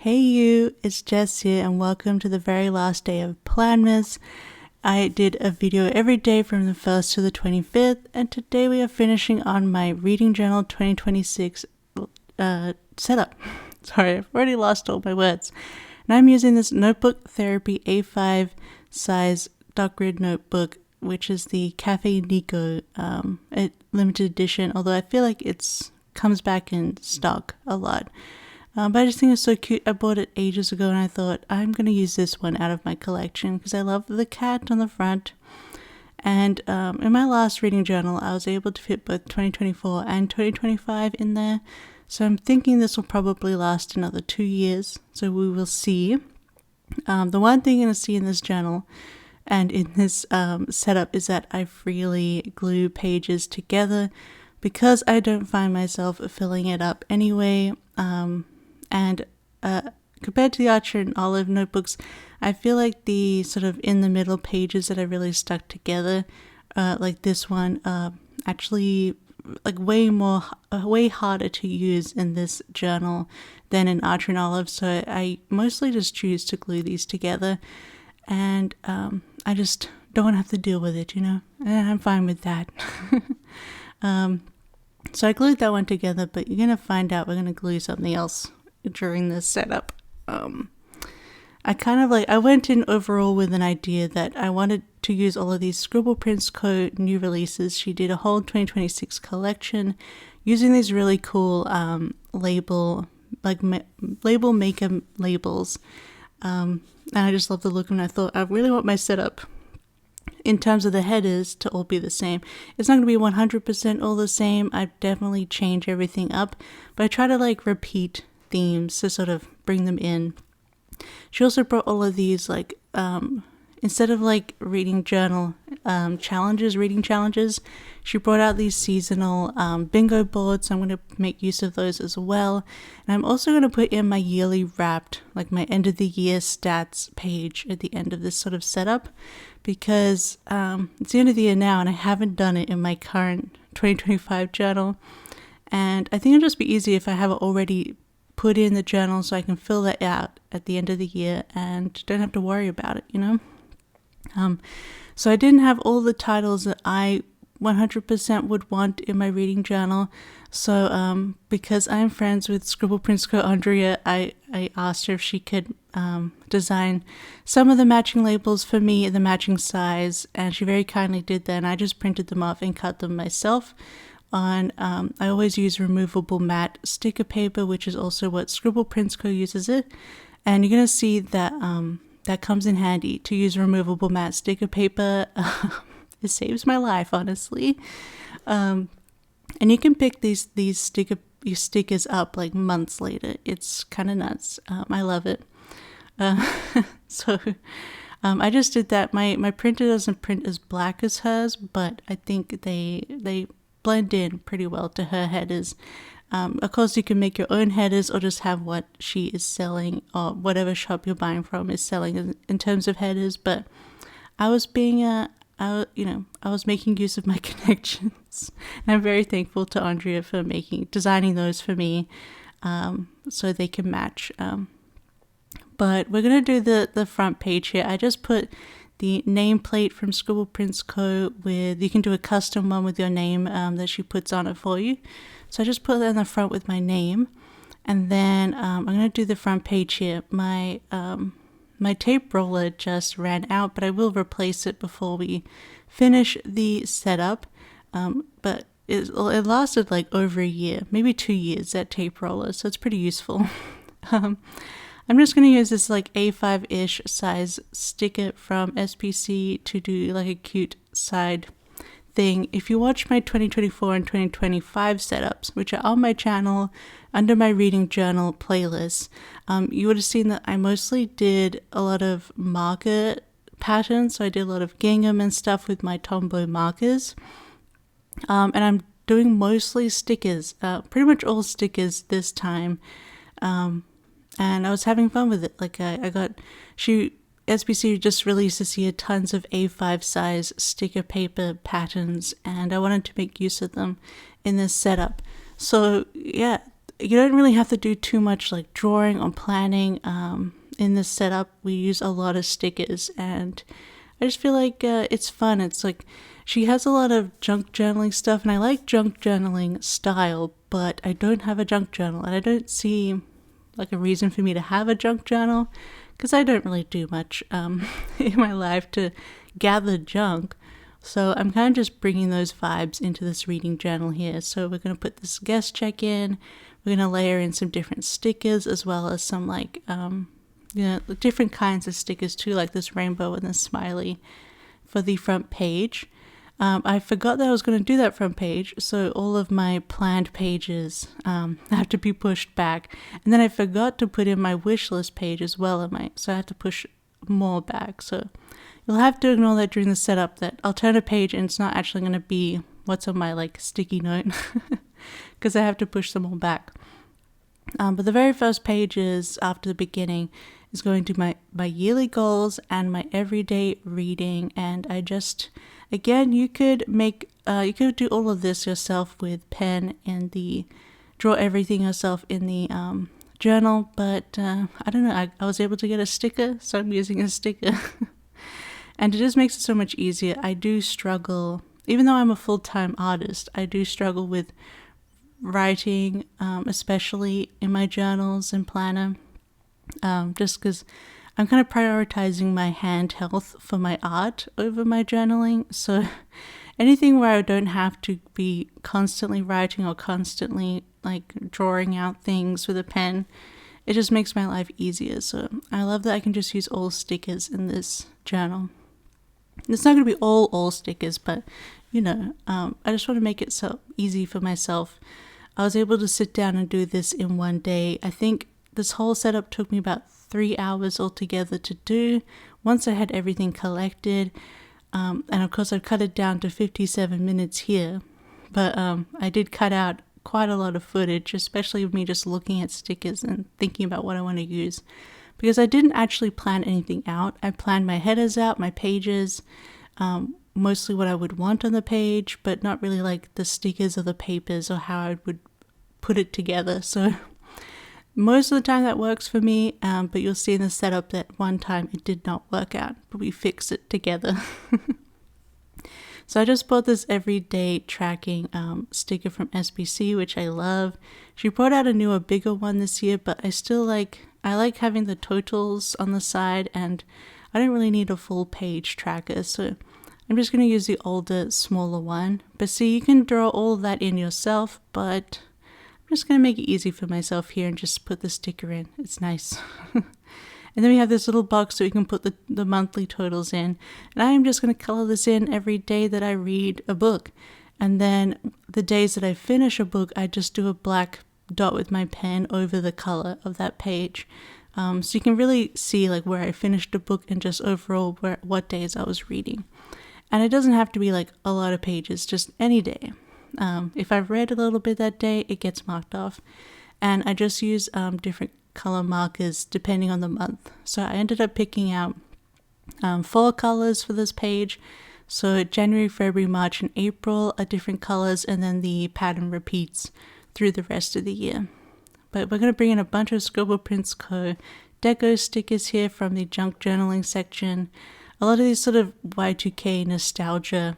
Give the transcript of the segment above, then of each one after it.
Hey you, it's Jess here and welcome to the very last day of Planmas. I did a video every day from the 1st to the 25th, and today we are finishing on my Reading Journal 2026 setup. Sorry, I've already lost all my words. And I'm using this Notebook Therapy A5 size dark grid notebook, which is the Cafe Nico limited edition, although I feel like it's comes back in stock a lot. But I just think it's so cute. I bought it ages ago and I thought I'm going to use this one out of my collection because I love the cat on the front. And in my last reading journal, I was able to fit both 2024 and 2025 in there. So I'm thinking this will probably last another 2 years. So we will see. The one thing you're going to see in this journal and in this setup is that I freely glue pages together because I don't find myself filling it up anyway. And compared to the Archer and Olive notebooks, I feel like the sort of in the middle pages that I really stuck together, like this one, actually like way harder to use in this journal than in Archer and Olive. So I mostly just choose to glue these together, and I just don't have to deal with it, and I'm fine with that. So I glued that one together, but you're gonna find out we're gonna glue something else during this setup. I went in overall with an idea that I wanted to use all of these Scribble Prints Co new releases. She did a whole 2026 collection using these really cool label maker labels, and I just love the look, and I thought I really want my setup in terms of the headers to all be the same. It's not going to be 100% all the same. I definitely change everything up, but I try to repeat themes to sort of bring them in. She also brought all of these instead of reading journal reading challenges, she brought out these seasonal bingo boards. So I'm going to make use of those as well. And I'm also going to put in my yearly wrapped, my end of the year stats page at the end of this sort of setup, because it's the end of the year now and I haven't done it in my current 2025 journal. And I think it'll just be easy if I have it already put in the journal so I can fill that out at the end of the year and don't have to worry about it, So I didn't have all the titles that I 100% would want in my reading journal. So because I'm friends with Scribble Prints Co Andrea, I asked her if she could design some of the matching labels for me in the matching size, and she very kindly did that, and I just printed them off and cut them myself. I always use removable matte sticker paper, which is also what Scribble Prints Co uses it, and you're going to see that that comes in handy to use removable matte sticker paper. It saves my life, honestly. And you can pick these stickers up months later. It's kind of nuts. I love it. So I just did that. My printer doesn't print as black as hers, but I think they blend in pretty well to her headers. Of course, you can make your own headers or just have what she is selling or whatever shop you're buying from is selling in terms of headers. But I was I was making use of my connections. And I'm very thankful to Andrea for designing those for me, so they can match. But we're gonna do the front page here. I just put the nameplate from Scribble Prints Co. You can do a custom one with your name that she puts on it for you. So I just put that in the front with my name, and then I'm gonna do the front page here. My tape roller just ran out, but I will replace it before we finish the setup. But it lasted over a year, maybe 2 years, that tape roller, so it's pretty useful. I'm just going to use this A5-ish size sticker from SPC to do a cute side thing. If you watch my 2024 and 2025 setups, which are on my channel under my reading journal playlist, you would have seen that I mostly did a lot of marker patterns. So I did a lot of gingham and stuff with my Tombow markers. And I'm doing mostly stickers, pretty much all stickers this time. And I was having fun with it. SPC just released this year tons of A5 size sticker paper patterns, and I wanted to make use of them in this setup. So yeah, you don't really have to do too much like drawing or planning. In this setup, we use a lot of stickers, and I just feel like it's fun. It's like she has a lot of junk journaling stuff, and I like junk journaling style, but I don't have a junk journal, and I don't see like a reason for me to have a junk journal because I don't really do much in my life to gather junk. So I'm kind of just bringing those vibes into this reading journal here. So we're going to put this guest check in. We're going to layer in some different stickers as well as some like, different kinds of stickers too, like this rainbow and this smiley for the front page. I forgot that I was going to do that front page, so all of my planned pages have to be pushed back. And then I forgot to put in my wish list page as well, so I have to push more back. So you'll have to ignore that during the setup, that I'll turn a page and it's not actually going to be what's on my like sticky note because I have to push them all back. But the very first pages after the beginning is going to my yearly goals and my everyday reading. And I just, again, you could do all of this yourself with pen and draw everything yourself in the journal. But I don't know, I was able to get a sticker, so I'm using a sticker. And it just makes it so much easier. I do struggle, even though I'm a full-time artist, I do struggle with writing, especially in my journals and planner, just because I'm kind of prioritizing my hand health for my art over my journaling. So anything where I don't have to be constantly writing or constantly like drawing out things with a pen, it just makes my life easier. So I love that I can just use all stickers in this journal. It's not going to be all stickers, but I just want to make it so easy for myself. I was able to sit down and do this in one day. I think this whole setup took me about 3 hours altogether to do once I had everything collected. And of course I've cut it down to 57 minutes here, but I did cut out quite a lot of footage, especially with me just looking at stickers and thinking about what I want to use, because I didn't actually plan anything out. I planned my headers out, my pages, mostly what I would want on the page, but not really like the stickers or the papers or how I would put it together. So most of the time that works for me, but you'll see in the setup that one time it did not work out, but we fixed it together. So I just bought this everyday tracking sticker from SBC, which I love. She brought out a newer, bigger one this year, but I like having the totals on the side, and I don't really need a full page tracker, so I'm just going to use the older, smaller one. But see, you can draw all of that in yourself, but I'm just going to make it easy for myself here and just put the sticker in. It's nice. And then we have this little box so we can put the monthly totals in. And I am just going to color this in every day that I read a book. And then the days that I finish a book, I just do a black dot with my pen over the color of that page. So you can really see like where I finished a book and just overall what days I was reading. And it doesn't have to be like a lot of pages, just any day. If I've read a little bit that day, it gets marked off. And I just use different color markers depending on the month. So I ended up picking out 4 colors for this page. So January, February, March, and April are different colors, and then the pattern repeats through the rest of the year. But we're going to bring in a bunch of Scribble Prints Co. deco stickers here from the junk journaling section. A lot of these sort of Y2K nostalgia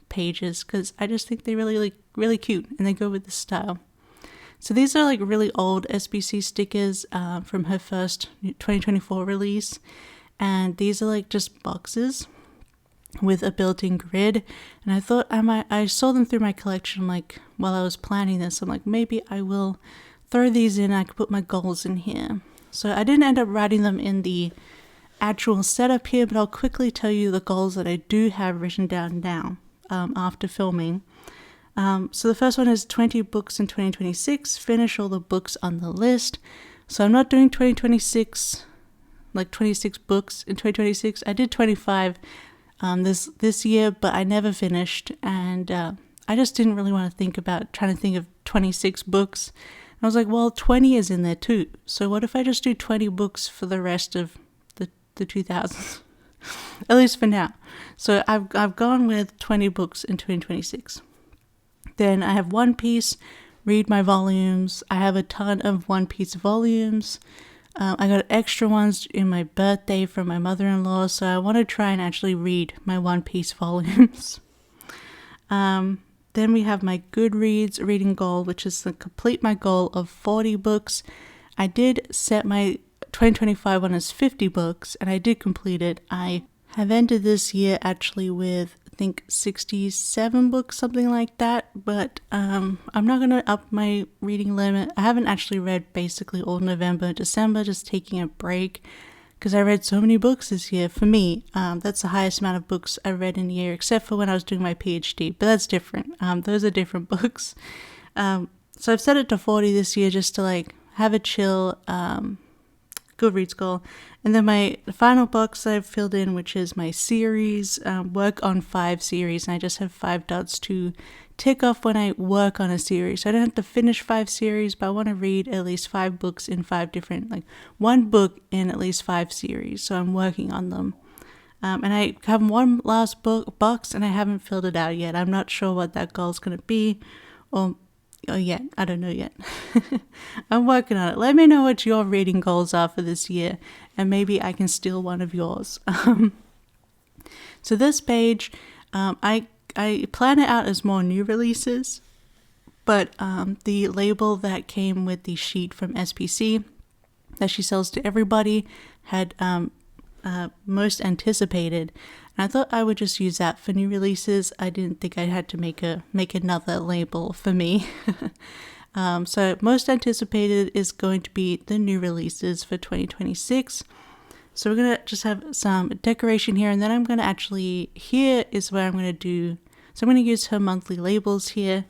pages, because I just think they're really cute and they go with the style. So these are like really old SBC stickers from her first 2024 release, and these are like just boxes with a built-in grid. And I thought I saw them through my collection like while I was planning this. I'm like, maybe I will throw these in. I could put my goals in here. So I didn't end up writing them in the actual setup here, but I'll quickly tell you the goals that I do have written down now after filming. So the first one is 20 books in 2026, finish all the books on the list. So I'm not doing 2026, like 26 books in 2026. I did 25 this year, but I never finished, and I just didn't really want to think about trying to think of 26 books. And I was like, well, 20 is in there too. So what if I just do 20 books for the rest of the 2000s? At least for now. So I've gone with 20 books in 2026. Then I have One Piece read my volumes. I have a ton of One Piece volumes. I got extra ones in my birthday from my mother-in-law, so I want to try and actually read my One Piece volumes. Then we have my Goodreads reading goal, which is to complete my goal of 40 books. I did set my 2025 one as 50 books, and I did complete it. I have ended this year actually with, I think, 67 books, something like that, but I'm not going to up my reading limit. I haven't actually read basically all November and December, just taking a break, because I read so many books this year. For me, that's the highest amount of books I read in a year, except for when I was doing my PhD, but that's different. Those are different books. So I've set it to 40 this year just to like have a chill Goodreads goal. And then my final box I've filled in, which is my series, work on 5 series, and I just have 5 dots to tick off when I work on a series. So I don't have to finish 5 series, but I want to read at least 5 books in 5 different, like 1 book in at least 5 series. So I'm working on them. And I have one last box, and I haven't filled it out yet. I'm not sure what that goal is going to be, or yet. I don't know yet. I'm working on it. Let me know what your reading goals are for this year, and maybe I can steal one of yours. So this page, I plan it out as more new releases, but the label that came with the sheet from SPC that she sells to everybody had most anticipated, and I thought I would just use that for new releases. I didn't think I had to make another label for me. So most anticipated is going to be the new releases for 2026. So we're going to just have some decoration here, and then I'm going to actually, here is where I'm going to do, so I'm going to use her monthly labels here.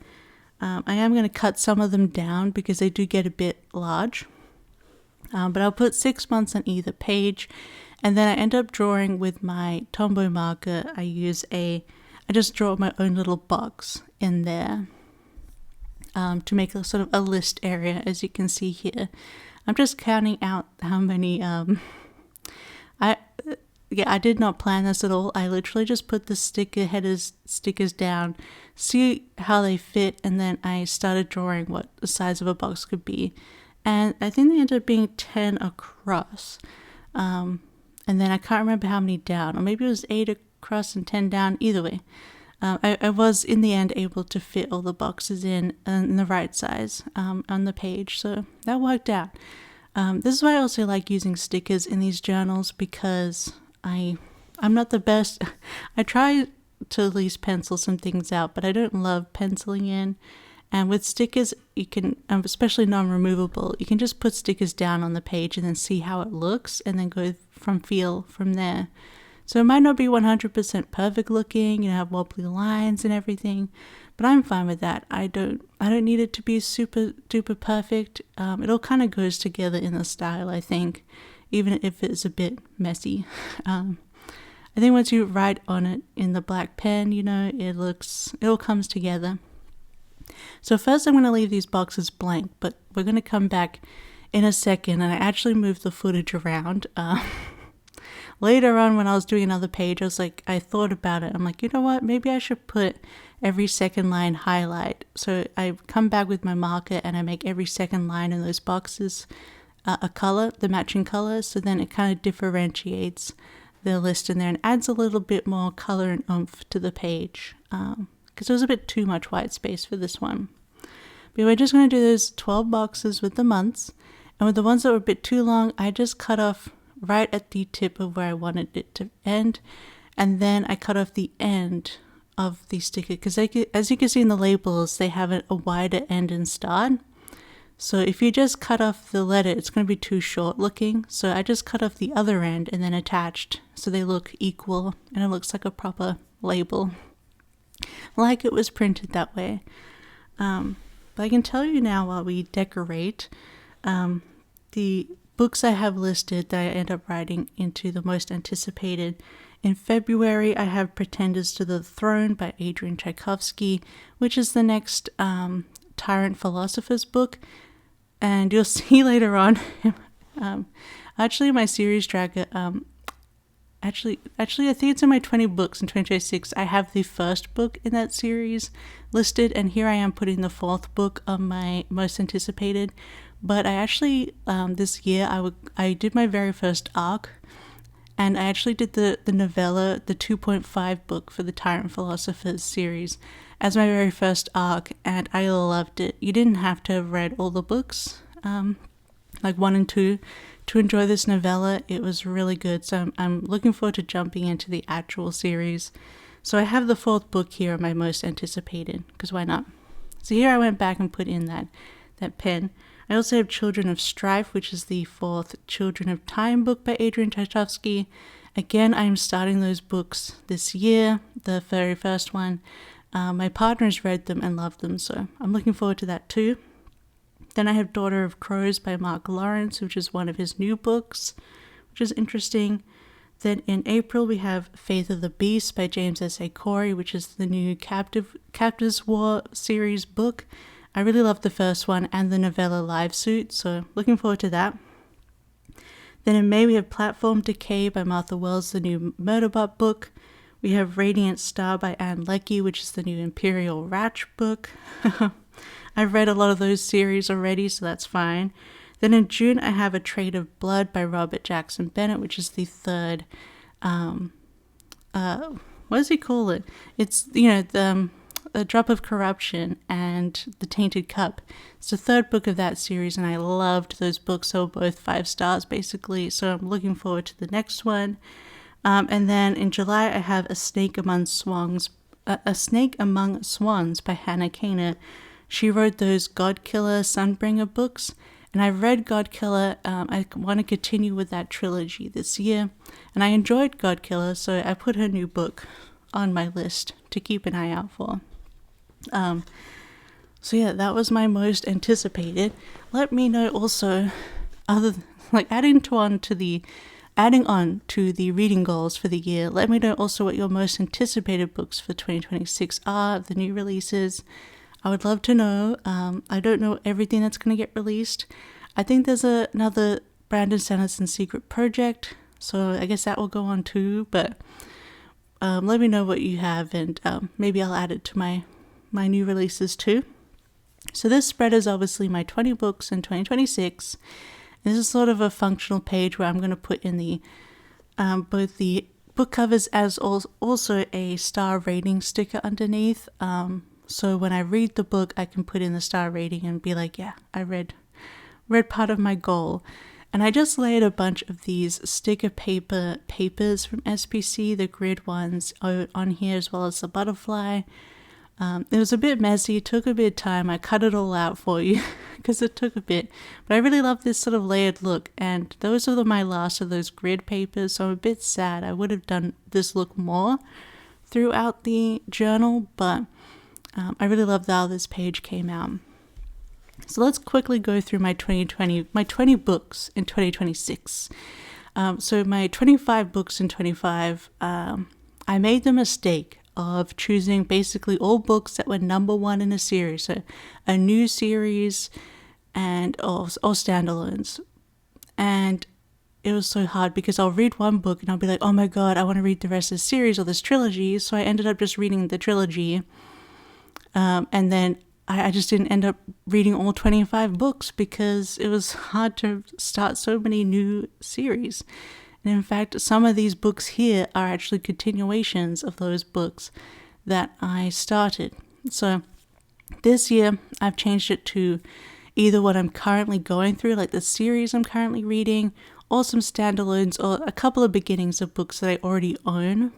I am going to cut some of them down because they do get a bit large, but I'll put 6 months on either page. And then I end up drawing with my Tombow marker. I just draw my own little box in there to make a sort of a list area, as you can see here. I'm just counting out how many, I did not plan this at all. I literally just put the stickers down, see how they fit, and then I started drawing what the size of a box could be. And I think they ended up being 10 across. And then I can't remember how many down, or maybe it was 8 across and 10 down. Either way, I was in the end able to fit all the boxes in the right size on the page, so that worked out. This is why I also like using stickers in these journals, because I'm not the best. I try to at least pencil some things out, but I don't love penciling in. And with stickers, you can, especially non-removable, you can just put stickers down on the page and then see how it looks, and then go from there. So it might not be 100% perfect looking, have wobbly lines and everything, but I'm fine with that. I don't need it to be super duper perfect. It all kind of goes together in the style, I think, even if it's a bit messy. I think once you write on it in the black pen, it all comes together. So first I'm going to leave these boxes blank, but we're going to come back in a second, and I actually moved the footage around. Later on, when I was doing another page, I thought about it. I'm like, you know what? Maybe I should put every second line highlight. So I come back with my marker and I make every second line in those boxes a color, the matching color. So then it kind of differentiates the list in there and adds a little bit more color and oomph to the page. Because there was a bit too much white space for this one. But we're just going to do those 12 boxes with the months. And with the ones that were a bit too long, I just cut off right at the tip of where I wanted it to end. And then I cut off the end of the sticker, because as you can see in the labels, they have a wider end and start. So if you just cut off the letter, it's going to be too short looking. So I just cut off the other end and then attached, so they look equal and it looks like a proper label, like it was printed that way. But I can tell you now, while we decorate, the books I have listed that I end up writing into the most anticipated. In February, I have Pretenders to the Throne by Adrian Tchaikovsky, which is the next Tyrant Philosopher's book. And you'll see later on, actually my series tracker, actually, I think it's in my 20 books in 2026. I have the first book in that series listed, and here I am putting the fourth book on my most anticipated. But I actually, this year, I did my very first arc, and I actually did the novella, the 2.5 book for the Tyrant Philosophers series as my very first arc, and I loved it. You didn't have to have read all the books, like 1 and 2, to enjoy this novella. It was really good, so I'm looking forward to jumping into the actual series. So I have the fourth book here, my most anticipated, because why not? So here I went back and put in that pen. I also have Children of Strife, which is the fourth Children of Time book by Adrian Tchaikovsky. Again, I'm starting those books this year, the very first one. My partner's read them and loved them, so I'm looking forward to that too. Then I have Daughter of Crows by Mark Lawrence, which is one of his new books, which is interesting. Then in April we have Faith of the Beast by James S.A. Corey, which is the new Captives War series book. I really loved the first one and the novella Live Suit, so looking forward to that. Then in May we have Platform Decay by Martha Wells, the new Murderbot book. We have Radiant Star by Anne Leckie, which is the new Imperial Ratch book. I've read a lot of those series already, so that's fine. Then in June, I have A Trade of Blood by Robert Jackson Bennett, which is the third, what does he call it? It's, the Drop of Corruption and The Tainted Cup. It's the third book of that series, and I loved those books. They were both 5 stars, basically, so I'm looking forward to the next one. And then in July, I have A Snake Among Swans by Hannah Kaner. She wrote those Godkiller, Sunbringer books, and I've read Godkiller. I want to continue with that trilogy this year, and I enjoyed Godkiller, so I put her new book on my list to keep an eye out for. So yeah, that was my most anticipated. Let me know also, adding on to the reading goals for the year, let me know also what your most anticipated books for 2026 are, the new releases. I would love to know. I don't know everything that's going to get released. I think there's another Brandon Sanderson secret project, so I guess that will go on too, but let me know what you have, and maybe I'll add it to my new releases too. So this spread is obviously my 20 books in 2026. This is sort of a functional page where I'm going to put in the both the book covers as also a star rating sticker underneath. So when I read the book, I can put in the star rating and be like, yeah, I read part of my goal. And I just laid a bunch of these sticker papers from SPC, the grid ones, on here, as well as the butterfly. It was a bit messy, it took a bit of time. I cut it all out for you because it took a bit. But I really love this sort of layered look, and those are my last of those grid papers, so I'm a bit sad. I would have done this look more throughout the journal, but I really loved how this page came out. So let's quickly go through my 20 books in 2026. So my 25 books in 25, I made the mistake of choosing basically all books that were number 1 in a series, so a new series and all standalones. And it was so hard because I'll read one book and I'll be like, oh my god, I want to read the rest of the series or this trilogy. So I ended up just reading the trilogy. And then I just didn't end up reading all 25 books because it was hard to start so many new series. And in fact, some of these books here are actually continuations of those books that I started. So this year, I've changed it to either what I'm currently going through, like the series I'm currently reading, or some standalones, or a couple of beginnings of books that I already own.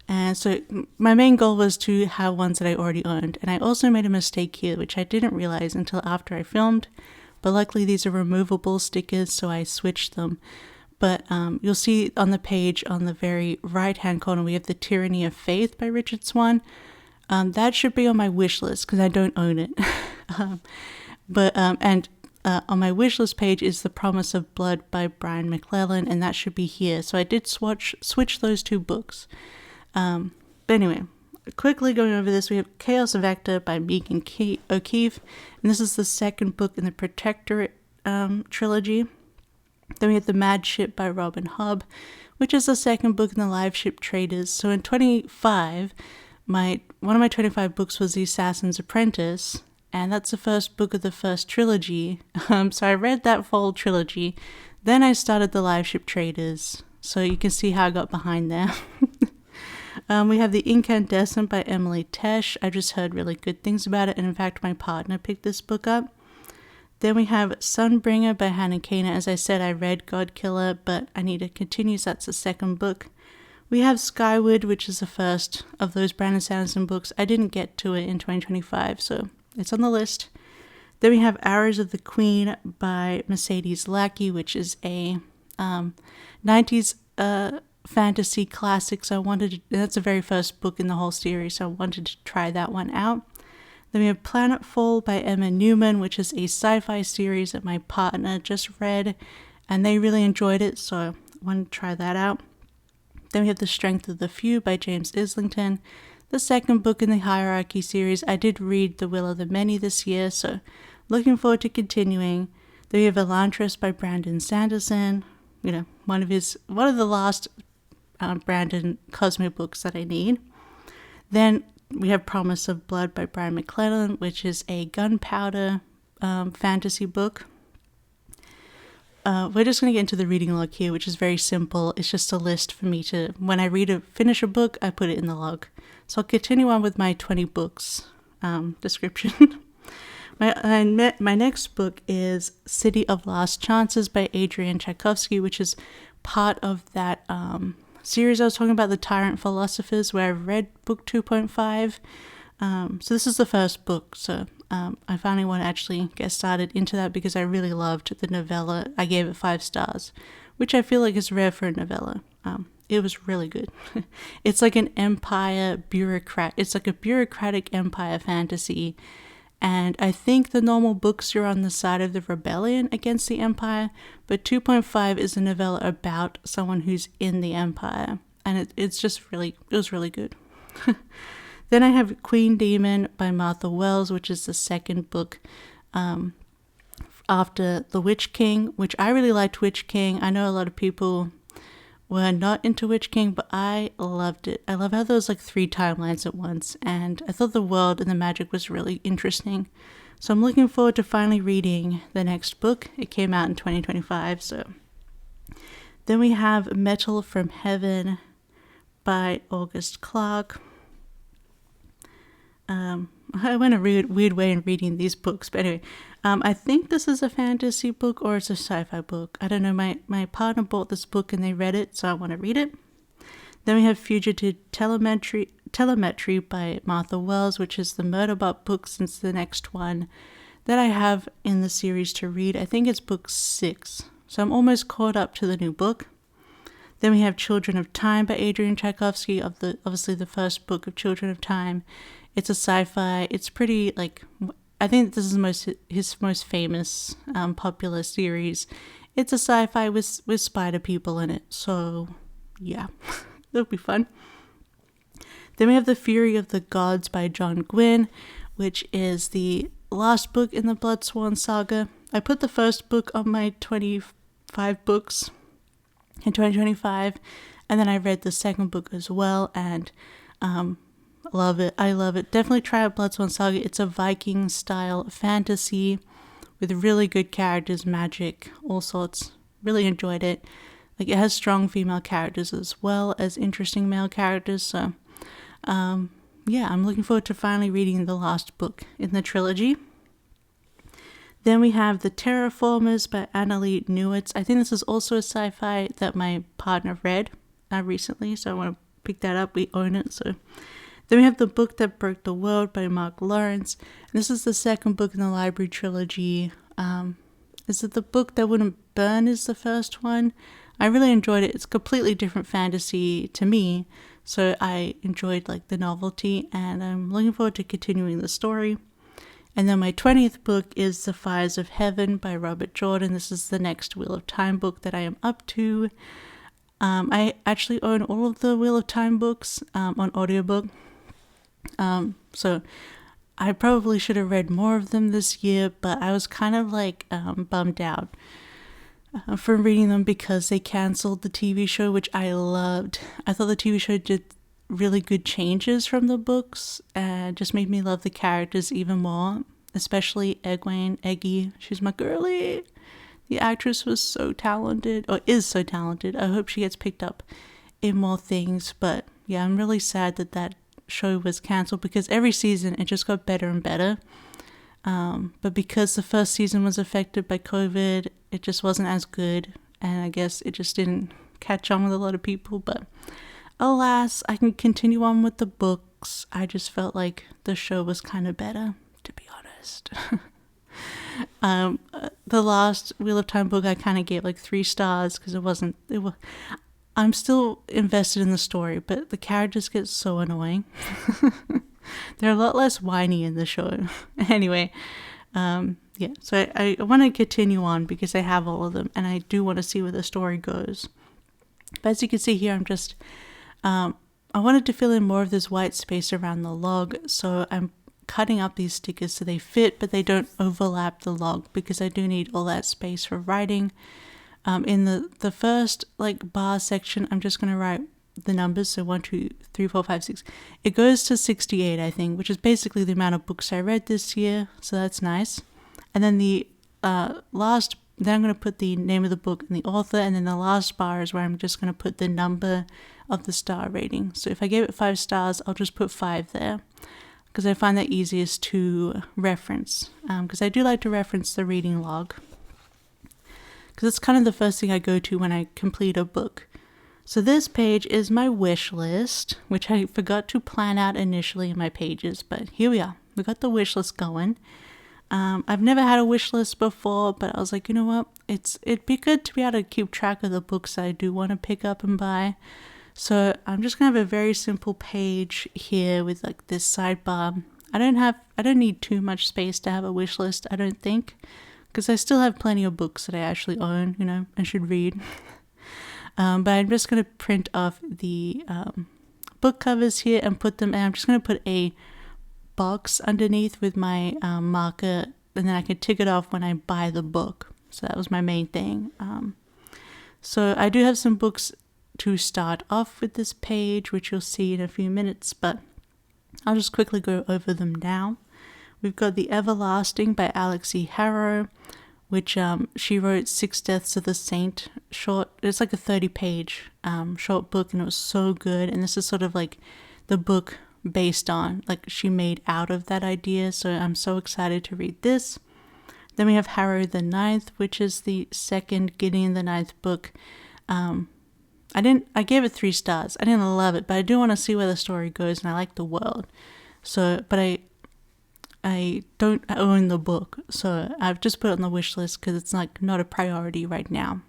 And so my main goal was to have ones that I already owned. And I also made a mistake here, which I didn't realize until after I filmed. But luckily these are removable stickers, so I switched them. But you'll see on the page on the very right-hand corner, we have The Tyranny of Faith by Richard Swan. That should be on my wish list because I don't own it. And on my wish list page is The Promise of Blood by Brian McClellan, and that should be here. So I did switch those two books. But anyway, quickly going over this, we have Chaos Vector by Megan O'Keefe, and this is the second book in the Protectorate trilogy. Then we have The Mad Ship by Robin Hobb, which is the second book in the Live Ship Traders. So in 25, one of my 25 books was The Assassin's Apprentice, and that's the first book of the first trilogy. So I read that full trilogy. Then I started the Live Ship Traders, so you can see how I got behind there. We have The Incandescent by Emily Tesh. I just heard really good things about it, and in fact my partner picked this book up. Then we have Sunbringer by Hannah Kana. As I said, I read Godkiller, but I need to continue, so that's the second book. We have Skyward, which is the first of those Brandon Sanderson books. I didn't get to it in 2025, so it's on the list. Then we have Arrows of the Queen by Mercedes Lackey, which is a 90s fantasy classic. So that's the very first book in the whole series, so I wanted to try that one out. Then we have Planetfall by Emma Newman, which is a sci-fi series that my partner just read, and they really enjoyed it, so I wanted to try that out. Then we have The Strength of the Few by James Islington, the second book in the Hierarchy series. I did read The Will of the Many this year, so looking forward to continuing. Then we have Elantris by Brandon Sanderson, one of the last Brandon Cosmo books that I need. Then we have Promise of Blood by Brian McClellan, which is a gunpowder fantasy book. We're just going to get into the reading log here, which is very simple. It's just a list for me to, when I finish a book, I put it in the log. So I'll continue on with my 20 books description. My next book is City of Last Chances by Adrian Tchaikovsky, which is part of that series I was talking about, The Tyrant Philosophers, where I've read book 2.5. So this is the first book, so I finally want to actually get started into that because I really loved the novella. I gave it 5 stars, which I feel like is rare for a novella. It was really good. It's like an it's like a bureaucratic empire fantasy, and I think the normal books are on the side of the rebellion against the empire, but 2.5 is a novella about someone who's in the empire, and it was really good. Then I have Queen Demon by Martha Wells, which is the second book after The Witch King, which I really liked Witch King. I know a lot of people were not into Witch King, but I loved it. I love how there was like 3 timelines at once, and I thought the world and the magic was really interesting. So I'm looking forward to finally reading the next book. It came out in 2025, so. Then we have Metal from Heaven by August Clark. I went a weird way in reading these books, but anyway, I think this is a fantasy book or it's a sci-fi book. I don't know, my partner bought this book and they read it, so I want to read it. Then we have Fugitive Telemetry by Martha Wells, which is the Murderbot book since the next one that I have in the series to read. I think it's book 6, so I'm almost caught up to the new book. Then we have Children of Time by Adrian Tchaikovsky, obviously the first book of Children of Time. It's a sci-fi. It's pretty, I think this is his most famous popular series. It's a sci-fi with spider people in it, so yeah, it'll be fun. Then we have The Fury of the Gods by John Gwynne, which is the last book in the Bloodsworn saga. I put the first book on my 25 books in 2025, and then I read the second book as well, and love it. I love it. Definitely try out Bloodsworn Saga. It's a Viking style fantasy with really good characters, magic, all sorts. Really enjoyed it. It has strong female characters as well as interesting male characters. So, yeah, I'm looking forward to finally reading the last book in the trilogy. Then we have The Terraformers by Annalie Newitz. I think this is also a sci-fi that my partner read recently, so I want to pick that up. We own it, so. Then we have The Book That Broke the World by Mark Lawrence. And this is the second book in the Library trilogy. Is it The Book That Wouldn't Burn is the first one? I really enjoyed it. It's completely different fantasy to me, so I enjoyed the novelty, and I'm looking forward to continuing the story. And then my 20th book is The Fires of Heaven by Robert Jordan. This is the next Wheel of Time book that I am up to. I actually own all of the Wheel of Time books on audiobook. So I probably should have read more of them this year, but I was kind of bummed out from reading them because they cancelled the TV show, which I loved. I thought the TV show did really good changes from the books and just made me love the characters even more, especially Eggy. She's my girlie. The actress was so talented, or is so talented. I hope she gets picked up in more things. But yeah, I'm really sad that that show was cancelled because every season it just got better and better. But because the first season was affected by COVID, it just wasn't as good. And I guess it just didn't catch on with a lot of people. But alas, I can continue on with the books. I just felt like the show was kind of better, to be honest. The last Wheel of Time book I kind of gave like 3 stars because I'm still invested in the story, but the characters get so annoying. They're a lot less whiny in the show. Anyway, yeah, so I want to continue on because I have all of them and I do want to see where the story goes. But as you can see here, I'm just, I wanted to fill in more of this white space around the log, so I'm cutting up these stickers so they fit, but they don't overlap the log because I do need all that space for writing. In the first like bar section, I'm just going to write the numbers, so 1, 2, 3, 4, 5, 6. It goes to 68, I think, which is basically the amount of books I read this year, so that's nice. And then the then I'm going to put the name of the book and the author, and then the last bar is where I'm just going to put the number of the star rating. So if I gave it 5 stars, I'll just put 5 there, because I find that easiest to reference, because I do like to reference the reading log, because it's kind of the first thing I go to when I complete a book. So this page is my wish list, which I forgot to plan out initially in my pages, but here we are. We got the wish list going. I've never had a wish list before, but I was like, you know what? It'd be good to be able to keep track of the books I do want to pick up and buy. So I'm just gonna have a very simple page here with like this sidebar. I don't need too much space to have a wish list, I don't think, because I still have plenty of books that I actually own, you know, and should read. But I'm just going to print off the book covers here and put them, and I'm just going to put a box underneath with my marker, and then I can tick it off when I buy the book. So that was my main thing. So I do have some books to start off with this page, which you'll see in a few minutes, but I'll just quickly go over them now. We've got The Everlasting by Alexi Harrow, which she wrote 6 Deaths of the Saint short. It's like a 30-page short book, and it was so good. And this is sort of like the book based on, like, she made out of that idea. So I'm so excited to read this. Then we have Harrow the Ninth, which is the second Gideon the Ninth book. I gave it 3 stars. I didn't love it, but I do want to see where the story goes, and I like the world. So, but I don't own the book, so I've just put it on the wish list because it's like not a priority right now.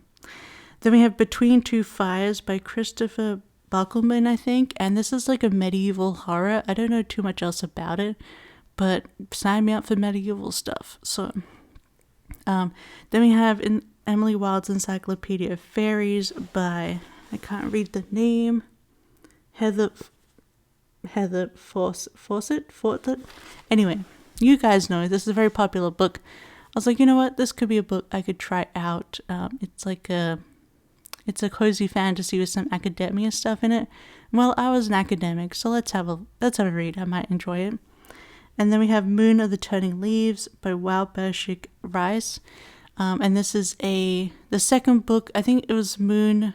Then we have Between Two Fires by Christopher Buckelman, I think, and this is like a medieval horror. I don't know too much else about it, but sign me up for medieval stuff. So then we have Emily Wilde's Encyclopedia of Fairies by, I can't read the name, Heather Fawcett. Anyway, you guys know this is a very popular book. I was like, you know what, this could be a book I could try out. It's a cozy fantasy with some academia stuff in it. Well, I was an academic, so let's have a read. I might enjoy it. And then we have Moon of the Turning Leaves by Wow Bershik Rice. And this is the second book. I think it was Moon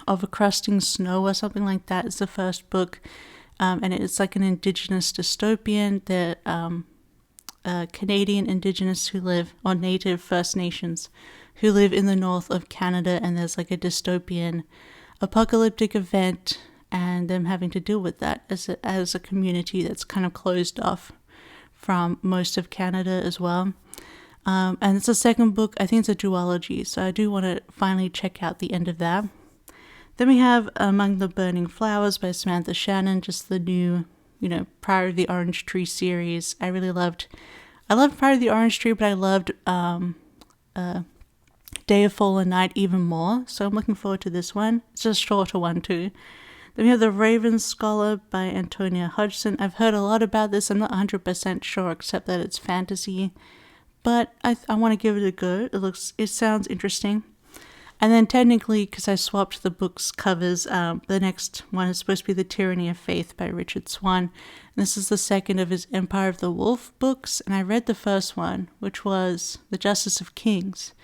of a Crusting Snow or something like that. It's the first book. And it's like an indigenous dystopian that Canadian Indigenous who live, or Native First Nations who live in the north of Canada, and there's like a dystopian apocalyptic event and them having to deal with that as a community that's kind of closed off from most of Canada as well. And it's the second book. I think it's a duology, so I do want to finally check out the end of that. Then we have Among the Burning Flowers by Samantha Shannon, just the new, Pride of the Orange Tree series. I loved Pride of the Orange Tree, but I loved Day of Fallen Night even more, so I'm looking forward to this one. It's a shorter one too. Then we have The Raven Scholar by Antonia Hodgson. I've heard a lot about this. I'm not 100% sure, except that it's fantasy, but I want to give it a go. It sounds interesting. And then technically, because I swapped the book's covers, the next one is supposed to be The Tyranny of Faith by Richard Swan. And this is the second of his Empire of the Wolf books. And I read the first one, which was The Justice of Kings.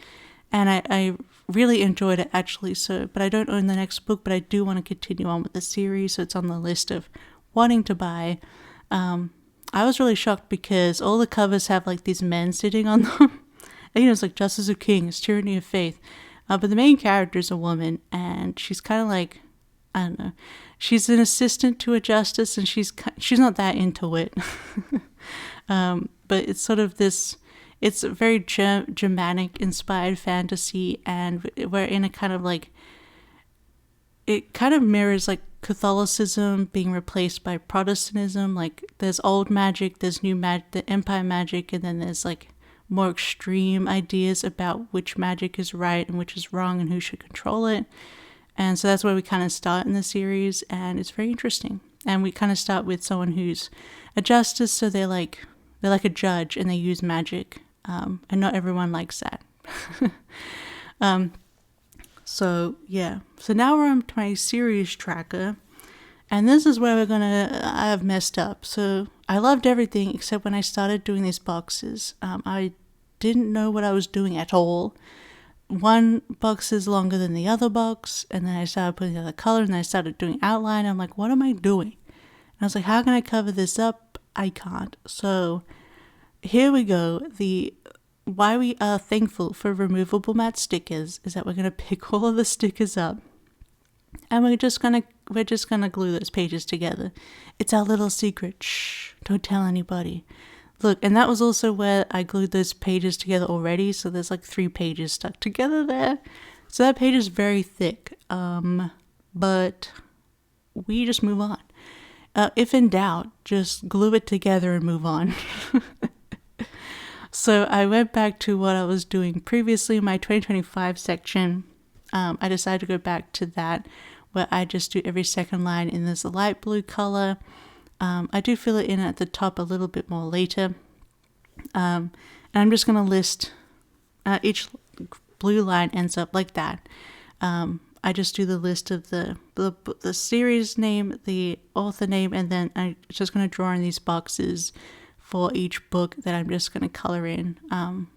And I really enjoyed it, actually. But I don't own the next book, but I do want to continue on with the series. So it's on the list of wanting to buy. I was really shocked because all the covers have like these men sitting on them. And, it's like Justice of Kings, Tyranny of Faith. But the main character is a woman, and she's kind of like, I don't know, she's an assistant to a justice, and she's not that into it. But it's sort of this, it's a very Germanic-inspired fantasy, and we're in a kind of like, it kind of mirrors like Catholicism being replaced by Protestantism. Like there's old magic, there's new magic, the Empire magic, and then there's like more extreme ideas about which magic is right and which is wrong and who should control it. And so that's where we kind of start in the series, and it's very interesting. And we kind of start with someone who's a justice, so they're like a judge and they use magic, and not everyone likes that. So now we're on to my series tracker, and this is where I have messed up. So I loved everything except when I started doing these boxes. I didn't know what I was doing at all. One box is longer than the other box, and then I started putting the other color, and then I started doing outline. I'm like, what am I doing? And I was like, how can I cover this up? I can't. So here we go. Why we are thankful for removable matte stickers is that we're gonna pick all of the stickers up, and we're just gonna glue those pages together. It's our little secret. Shh! Don't tell anybody. Look, and that was also where I glued those pages together already. So there's like 3 pages stuck together there. So that page is very thick. But we just move on. If in doubt, just glue it together and move on. So I went back to what I was doing previously in my 2025 section. I decided to go back to that, where I just do every second line in this light blue color. I do fill it in at the top a little bit more later. And I'm just going to list each blue line ends up like that. I just do the list of the series name, the author name, and then I'm just going to draw in these boxes for each book that I'm just going to color in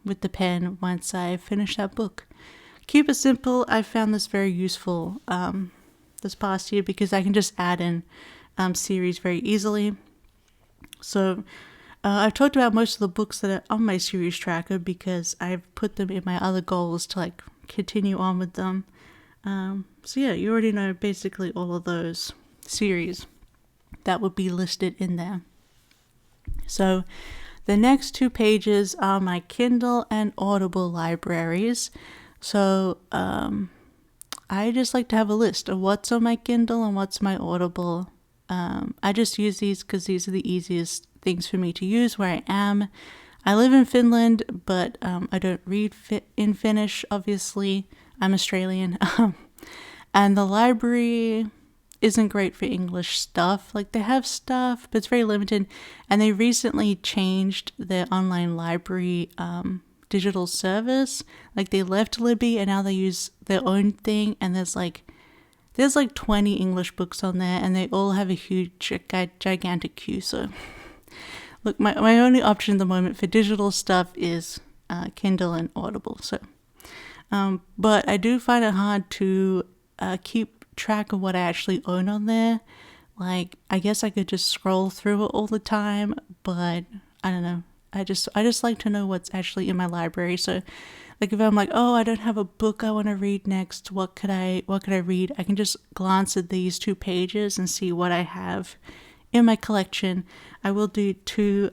with the pen once I finish that book. Keep it simple. I found this very useful this past year because I can just add in series very easily. So I've talked about most of the books that are on my series tracker because I've put them in my other goals to like continue on with them. So yeah, you already know basically all of those series that would be listed in there. So the next 2 pages are my Kindle and Audible libraries. So I just like to have a list of what's on my Kindle and what's my Audible. I just use these because these are the easiest things for me to use where I am. I live in Finland, but I don't read in Finnish, obviously. I'm Australian. And the library isn't great for English stuff. Like, they have stuff, but it's very limited. And they recently changed their online library digital service. Like, they left Libby and now they use their own thing, and there's like 20 English books on there, and they all have a huge, gigantic queue. So, look, my only option at the moment for digital stuff is Kindle and Audible. So, but I do find it hard to keep track of what I actually own on there. Like, I guess I could just scroll through it all the time, but I don't know. I just like to know what's actually in my library. So, like, if I'm like, oh, I don't have a book I want to read next, what could I read? I can just glance at these 2 pages and see what I have in my collection. I will do two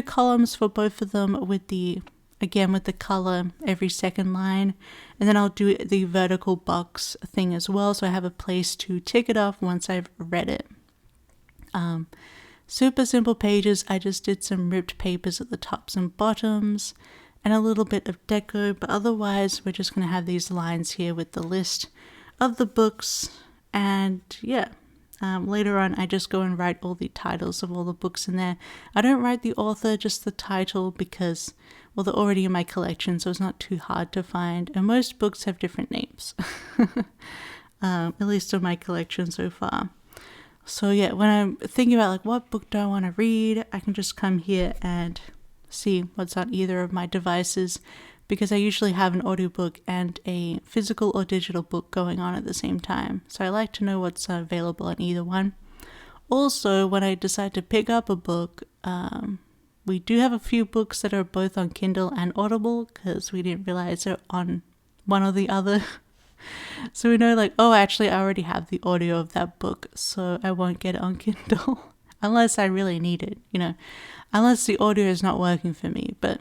columns for both of them with the color every second line, and then I'll do the vertical box thing as well, so I have a place to tick it off once I've read it. Super simple pages. I just did some ripped papers at the tops and bottoms and a little bit of deco, but otherwise we're just going to have these lines here with the list of the books. And yeah, later on I just go and write all the titles of all the books in there. I don't write the author, just the title, because Well, they're already in my collection, so it's not too hard to find. And most books have different names, at least in my collection so far. So yeah, when I'm thinking about like what book do I want to read, I can just come here and see what's on either of my devices, because I usually have an audiobook and a physical or digital book going on at the same time. So I like to know what's available on either one. Also, when I decide to pick up a book, we do have a few books that are both on Kindle and Audible, because we didn't realize they're on one or the other. So we know like, oh, actually I already have the audio of that book, so I won't get it on Kindle unless I really need it, unless the audio is not working for me. But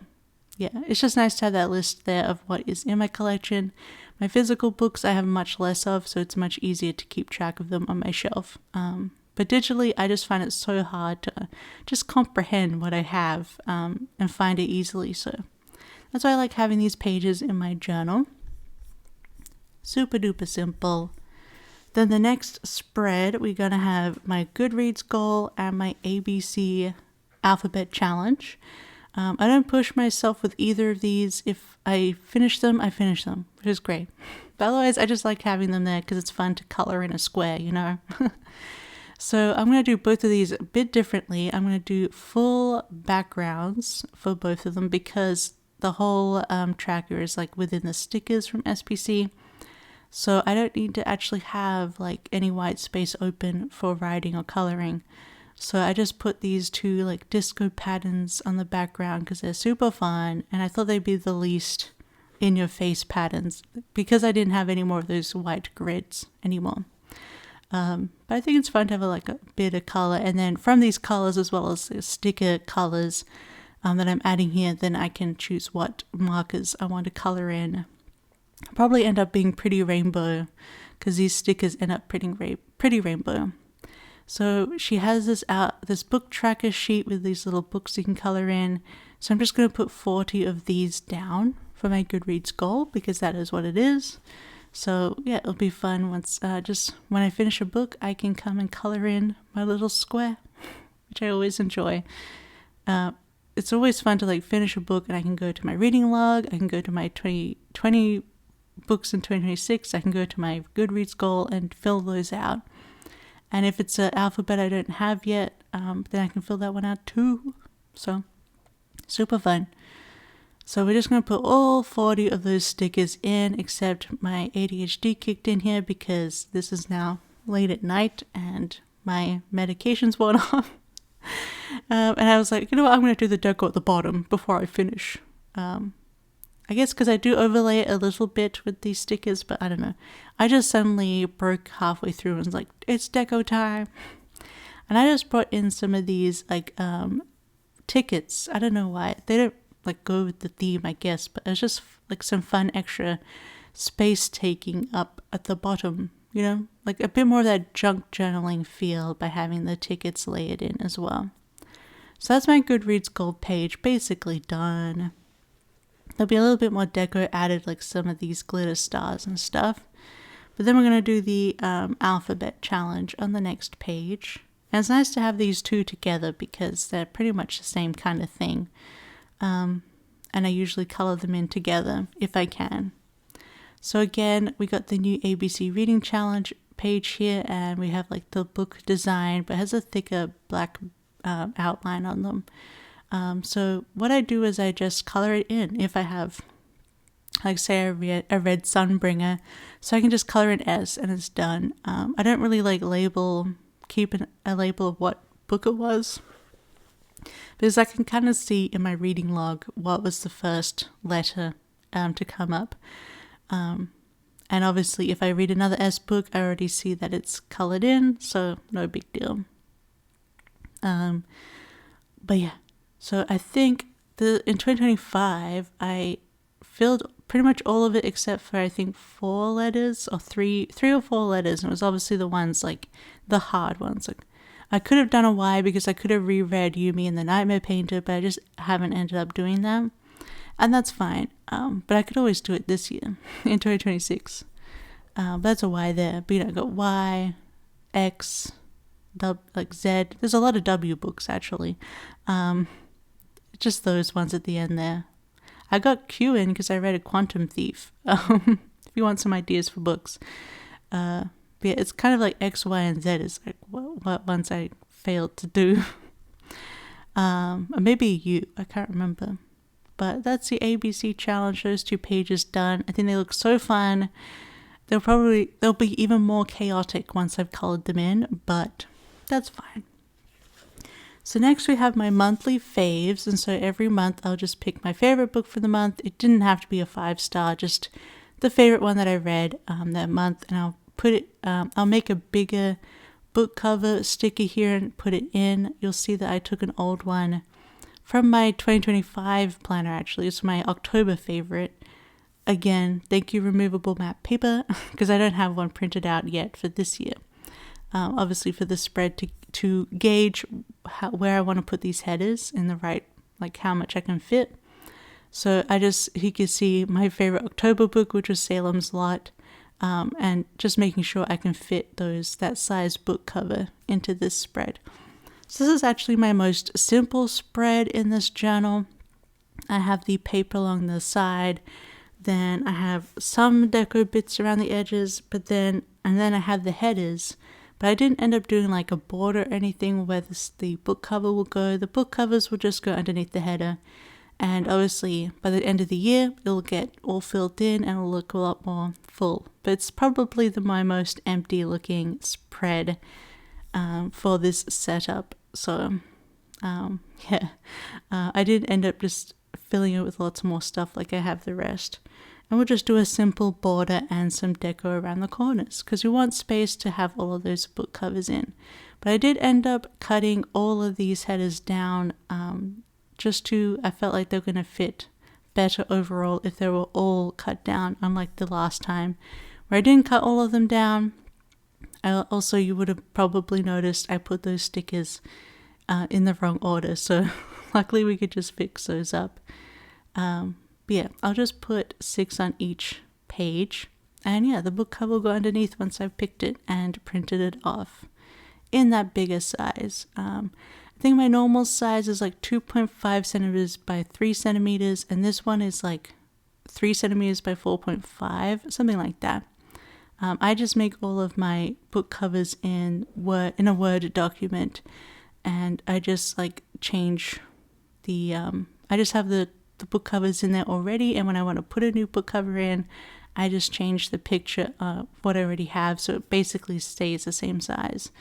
yeah, it's just nice to have that list there of what is in my collection. My physical books I have much less of, so it's much easier to keep track of them on my shelf. But digitally, I just find it so hard to just comprehend what I have and find it easily. So that's why I like having these pages in my journal. Super duper simple. Then the next spread, we're going to have my Goodreads goal and my ABC alphabet challenge. I don't push myself with either of these. If I finish them, I finish them, which is great. But otherwise, I just like having them there because it's fun to color in a square, So I'm going to do both of these a bit differently. I'm going to do full backgrounds for both of them because the whole tracker is like within the stickers from SPC. So I don't need to actually have like any white space open for writing or coloring. So I just put these two like disco patterns on the background because they're super fun, and I thought they'd be the least in your face patterns because I didn't have any more of those white grids anymore. But I think it's fun to have a bit of color, and then from these colors as well as the sticker colors that I'm adding here, then I can choose what markers I want to color in. I'll probably end up being pretty rainbow because these stickers end up pretty rainbow. So she has this book tracker sheet with these little books you can color in. So I'm just going to put 40 of these down for my Goodreads goal because that is what it is. So yeah, it'll be fun once just when I finish a book, I can come and color in my little square, which I always enjoy. It's always fun to like finish a book and I can go to my reading log. I can go to my 2020 books in 2026. I can go to my Goodreads goal and fill those out. And if it's an alphabet I don't have yet, then I can fill that one out too. So super fun. So we're just going to put all 40 of those stickers in, except my ADHD kicked in here because this is now late at night and my medication's worn off. And I was like, you know what, I'm going to do the deco at the bottom before I finish. I guess because I do overlay it a little bit with these stickers, but I don't know. I just suddenly broke halfway through and was like, it's deco time. And I just brought in some of these like tickets. I don't know why. They don't like go with the theme, I guess, but it's just like some fun extra space taking up at the bottom, like a bit more of that junk journaling feel by having the tickets layered in as well. So that's my Goodreads gold page basically done. There'll be a little bit more deco added, like some of these glitter stars and stuff. But then we're going to do the alphabet challenge on the next page. And it's nice to have these two together because they're pretty much the same kind of thing. And I usually color them in together if I can. So again, we got the new ABC reading challenge page here, and we have like the book design, but it has a thicker black outline on them. So what I do is I just color it in if I have, like say a red Sunbringer, so I can just color an S and it's done. I don't really like keep a label of what book it was, because I can kind of see in my reading log what was the first letter to come up. And obviously if I read another S book, I already see that it's colored in, so no big deal. But yeah, so I think in 2025, I filled pretty much all of it except for I think 4 letters or three or 4 letters. And it was obviously the ones like the hard ones. Like I could have done a Y because I could have reread Yumi and the Nightmare Painter, but I just haven't ended up doing that. And that's fine. But I could always do it this year in 2026. But that's a Y there. But I got Y, X, like Z. There's a lot of W books actually. Just those ones at the end there. I got Q in because I read A Quantum Thief. If you want some ideas for books. But yeah, it's kind of like X, Y, and Z is like what ones I failed to do. Or maybe U, I can't remember. But that's the ABC challenge, those 2 pages done. I think they look so fun. They'll be even more chaotic once I've colored them in, but that's fine. So next we have my monthly faves, and so every month I'll just pick my favorite book for the month. It didn't have to be a 5-star, just the favorite one that I read that month, and I'll put it. I'll make a bigger book cover sticker here and put it in. You'll see that I took an old one from my 2025 planner. Actually, it's my October favorite. Again, thank you, removable matte paper, because I don't have one printed out yet for this year. Obviously for the spread to gauge where I want to put these headers in the right, like how much I can fit. So you can see my favorite October book, which was Salem's Lot, and just making sure I can fit that size book cover into this spread. So this is actually my most simple spread in this journal. I have the paper along the side, then I have some deco bits around the edges, and then I have the headers. But I didn't end up doing like a border or anything where the book cover will go. The book covers will just go underneath the header. And obviously by the end of the year, it'll get all filled in and it'll look a lot more full. But it's probably my most empty looking spread for this setup. So yeah, I did end up just filling it with lots more stuff like I have the rest. And we'll just do a simple border and some deco around the corners because we want space to have all of those book covers in. But I did end up cutting all of these headers down I felt like they're going to fit better overall if they were all cut down, unlike the last time where I didn't cut all of them down. Also, you would have probably noticed I put those stickers in the wrong order, so luckily we could just fix those up. But yeah, I'll just put 6 on each page, and yeah, the book cover will go underneath once I've picked it and printed it off in that bigger size. I think my normal size is like 2.5 centimeters by 3 centimeters, and this one is like 3 centimeters by 4.5, something like that. I just make all of my book covers in a Word document, and I just like change I just have the book covers in there already, and when I want to put a new book cover in, I just change the picture of what I already have so it basically stays the same size.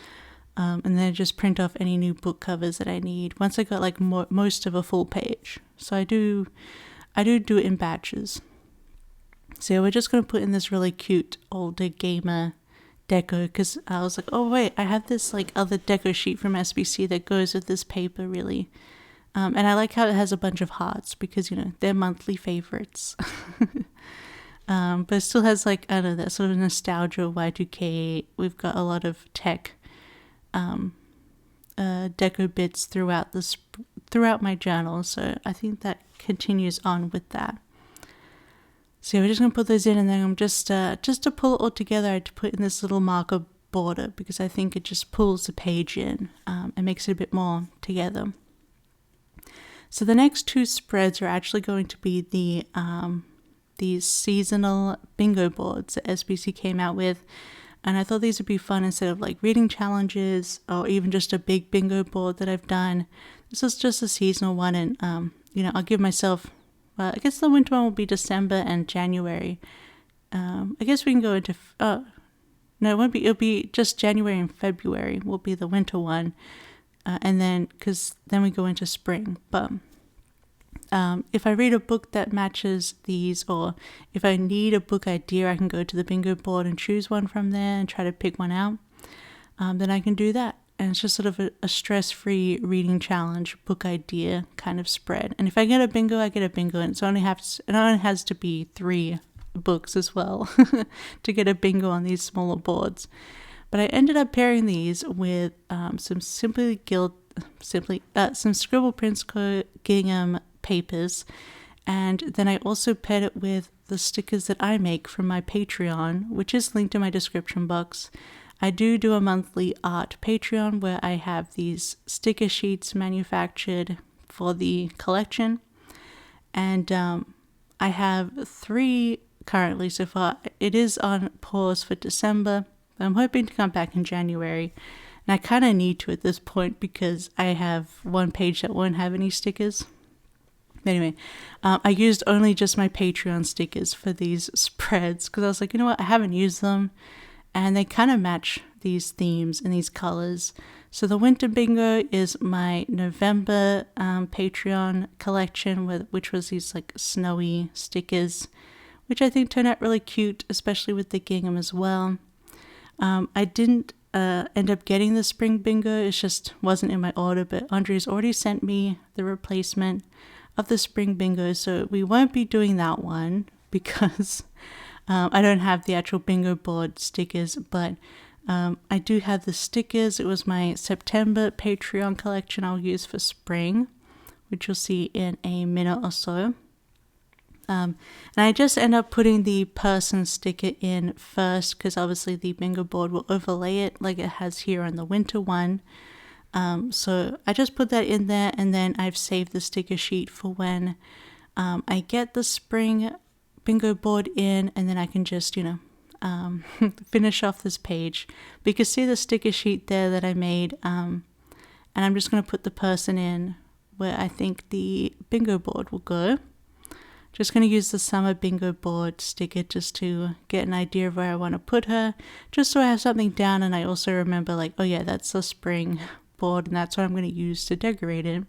And then I just print off any new book covers that I need once I got like most of a full page. So I do it in batches. So we're just going to put in this really cute older gamer deco because I was like, oh wait, I have this like other deco sheet from SBC that goes with this paper really. And I like how it has a bunch of hearts because, they're monthly favorites. But it still has like, I don't know, that sort of nostalgia Y2K. We've got a lot of tech deco bits throughout my journal. So I think that continues on with that. So we're just going to put those in, and then I'm just to pull it all together, I had to put in this little marker border because I think it just pulls the page in and makes it a bit more together. So the next 2 spreads are actually going to be these seasonal bingo boards that SBC came out with. And I thought these would be fun instead of like reading challenges or even just a big bingo board that I've done. This is just a seasonal one, and I'll give myself, I guess the winter one will be December and January. I guess we can go into, no, it won't be, it'll be just January and February will be the winter one. And then, because then we go into spring. But if I read a book that matches these, or if I need a book idea, I can go to the bingo board and choose one from there and try to pick one out. Then I can do that. And it's just sort of a stress-free reading challenge, book idea kind of spread. And if I get a bingo, I get a bingo. And it only has to be 3 books as well to get a bingo on these smaller boards. But I ended up pairing these with some Scribble Prints Co gingham papers, and then I also paired it with the stickers that I make from my Patreon, which is linked in my description box. I do a monthly art Patreon where I have these sticker sheets manufactured for the collection, and I have 3 currently so far. It is on pause for December. I'm hoping to come back in January. And I kind of need to at this point because I have one page that won't have any stickers. Anyway, I used only just my Patreon stickers for these spreads because I was like, you know what, I haven't used them. And they kind of match these themes and these colors. So the Winter Bingo is my November Patreon collection, which was these like snowy stickers, which I think turned out really cute, especially with the gingham as well. I didn't end up getting the Spring Bingo. It just wasn't in my order, but Andre's already sent me the replacement of the Spring Bingo, so we won't be doing that one because I don't have the actual bingo board stickers, but I do have the stickers. It was my September Patreon collection I'll use for spring, which you'll see in a minute or so. And I just end up putting the person sticker in first because obviously the bingo board will overlay it like it has here on the winter one. So I just put that in there, and then I've saved the sticker sheet for when I get the spring bingo board in, and then I can just, finish off this page. But you can see the sticker sheet there that I made, and I'm just going to put the person in where I think the bingo board will go. Just going to use the summer bingo board sticker just to get an idea of where I want to put her, just so I have something down and I also remember like, oh yeah, that's the spring board and that's what I'm going to use to decorate it.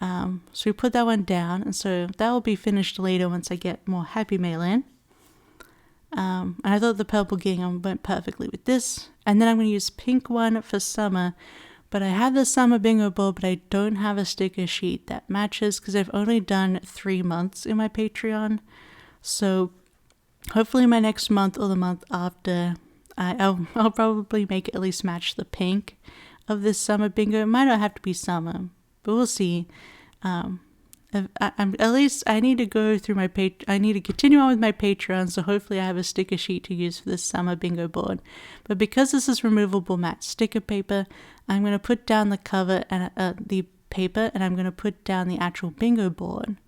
So we put that one down, and so that will be finished later once I get more Happy Mail in. And I thought the purple gingham went perfectly with this, and then I'm going to use pink one for summer. But I have the summer bingo board, but I don't have a sticker sheet that matches because I've only done 3 months in my Patreon. So hopefully my next month or the month after, I'll probably make it at least match the pink of this summer bingo. It might not have to be summer, but we'll see. At least I need to go through my I need to continue on with my Patreon, so hopefully I have a sticker sheet to use for this summer bingo board. But because this is removable matte sticker paper, I'm going to put down the cover and the paper, and I'm going to put down the actual bingo board,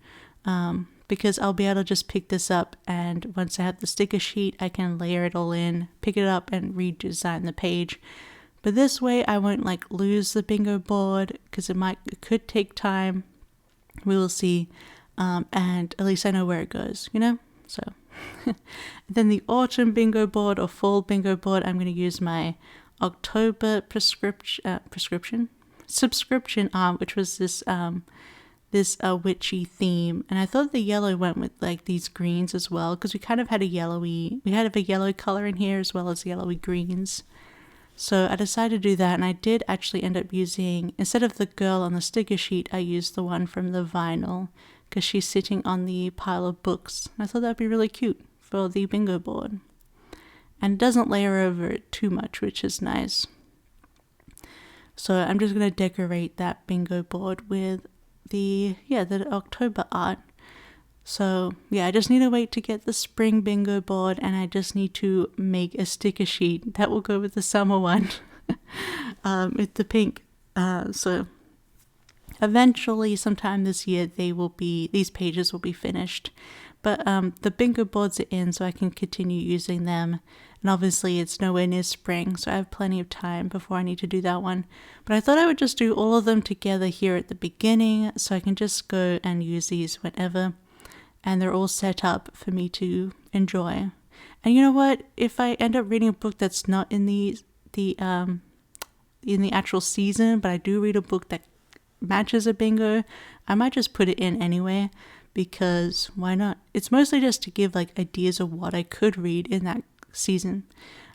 because I'll be able to just pick this up, and once I have the sticker sheet I can layer it all in, pick it up and redesign the page. But this way I won't like lose the bingo board because it could take time. We will see, and at least I know where it goes, so then the autumn bingo board or fall bingo board, I'm going to use my October subscription art, which was this witchy theme, and I thought the yellow went with like these greens as well because we kind of had a yellow color in here as well as yellowy greens. So I decided to do that, and I did actually end up using, instead of the girl on the sticker sheet, I used the one from the vinyl because she's sitting on the pile of books. I thought that'd be really cute for the bingo board. And it doesn't layer over it too much, which is nice. So I'm just going to decorate that bingo board with the October art. So yeah, I just need to wait to get the spring bingo board, and I just need to make a sticker sheet that will go with the summer one with the pink. So eventually sometime this year these pages will be finished. But the bingo boards are in, so I can continue using them. And obviously it's nowhere near spring, so I have plenty of time before I need to do that one. But I thought I would just do all of them together here at the beginning, so I can just go and use these whenever. And they're all set up for me to enjoy. And you know what? If I end up reading a book that's not in the actual season, but I do read a book that matches a bingo, I might just put it in anyway, because why not? It's mostly just to give like ideas of what I could read in that season.